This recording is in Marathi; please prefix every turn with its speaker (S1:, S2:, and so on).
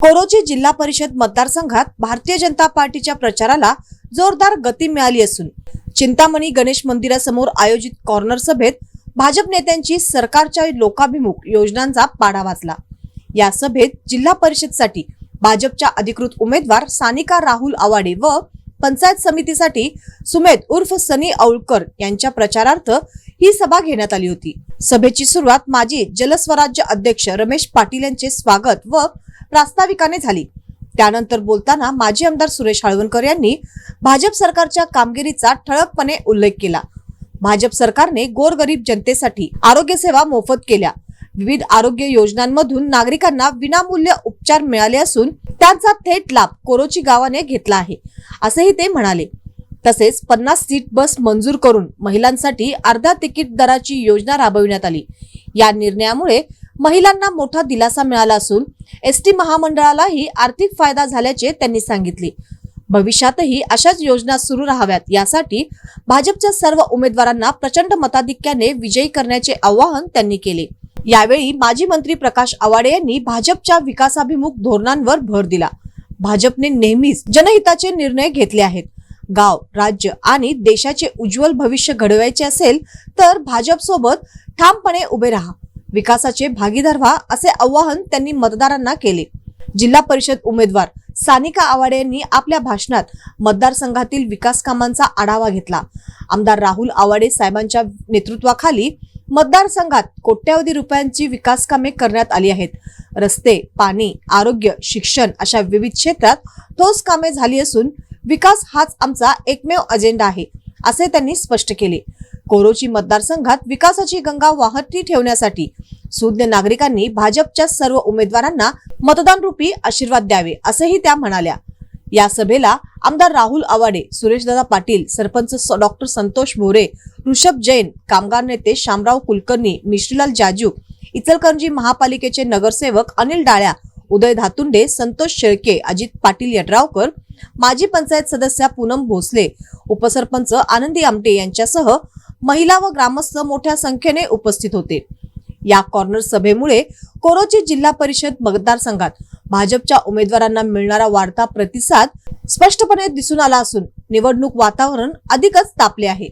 S1: कोरोची जिल्हा परिषद मतदारसंघात भारतीय जनता पार्टीच्या प्रचाराला जोरदार गती मिळाली असून चिंतामणी गणेश मंदिरासमोर आयोजित कॉर्नर सभेत भाजप नेत्यांची सरकारच्या लोकाभिमुख योजनांचा पाढा वाचला। या सभेत जिल्हा परिषदसाठी भाजपच्या अधिकृत उमेदवार सानिका राहुल आवाडे व पंचायत समितीसाठी सुमेध उर्फ सनी औळकर यांच्या प्रचारार्थ ही सभा घेण्यात आली होती। सभेची सुरुवात माजी जलस्वराज्य अध्यक्ष रमेश पाटील यांचे स्वागत व प्रास्ताविकाने झाली। त्यानंतर बोलताना माजी आमदार सुरेश हाळवणकर यांनी भाजप सरकारच्या कामगिरीचा ठळकपणे उल्लेख केला। भाजप सरकारने गोरगरीब जनतेसाठी आरोग्य सेवा मोफत केल्या, विविध आरोग्य योजनांमधून नागरिकांना विनामूल्य उपचार मिळाले असून त्यांचा थेट लाभ कोरोची गावाने घेतला आहे, असेही ते म्हणाले। तसेच 50 सीट बस मंजूर करून महिलांसाठी अर्धा तिकीट दराची योजना राबविण्यात आली। या निर्णयामुळे महिलांना मोठा दिलासा मिळाला असून एसटी महामंडळालाही आर्थिक फायदा झाल्याचे त्यांनी सांगितले। भविष्यातही अशाच योजना सुरू राहाव्यात यासाठी भाजपच्या सर्व उमेदवारांना प्रचंड मताधिक्याने विजयी करण्याचे आवाहन त्यांनी केले। यावेळी माजी मंत्री प्रकाश आवाडे यांनी भाजपच्या विकासाभिमुख धोरणांवर भर दिला। भाजपने नेहमीच जनहिताचे निर्णय घेतले आहेत। गाव, राज्य आणि देशाचे उज्ज्वल भविष्य घडवायचे असेल तर भाजप सोबत ठामपणे उभे राहा, विकासाचे भागीदार व्हा, असे आवाहन त्यांनी मतदारांना केले। जिल्हा परिषद उमेदवार सानिका आवाडे यांनी आपल्या भाषणात मतदारसंघातील विकास कामांचा आढावा घेतला। आमदार राहुल आवाडे साहेबांच्या नेतृत्वाखाली मतदारसंघात कोट्यावधी रुपयांची विकास कामे करण्यात आली आहेत। रस्ते, पाणी, आरोग्य, शिक्षण अशा विविध क्षेत्रात ठोस कामे झाली असून विकास हाच आमचा एकमेव अजेंडा आहे, असे त्यांनी स्पष्ट केले। कोरोची मतदारसंघात विकासाची गंगा वाहती ठेवण्यासाठी सुज्ञ नागरिकांनी भाजपच्या सर्व उमेदवारांना मतदान रूपी आशीर्वाद द्यावे, असेही त्या म्हणाल्या। या सभेला आमदार राहुल आवाडे, सुरेशदादा पाटील, सरपंच डॉक्टर संतोष मोरे, ऋषभ जैन, कामगार नेते शामराव कुलकर्णी, मिश्रीलाल जाजू, इचलकरंजी महापालिकेचे नगरसेवक अनिल डाळ्या, उदय धातुंडे, संतोष शेळके, अजित पाटील यड्रावकर, माजी पंचायत सदस्य पूनम भोसले, उपसरपंच आनंदी आमटे यांच्यासह महिला व ग्रामस्थ मोठ्या संख्येने उपस्थित होते। या कॉर्नर सभेमुळे कोरोची जिल्हा परिषद मतदारसंघात भाजपच्या उमेदवारांना मिळणारा वाढता प्रतिसाद स्पष्टपणे दिसून आला असून निवडणूक वातावरण अधिकच तापले आहे।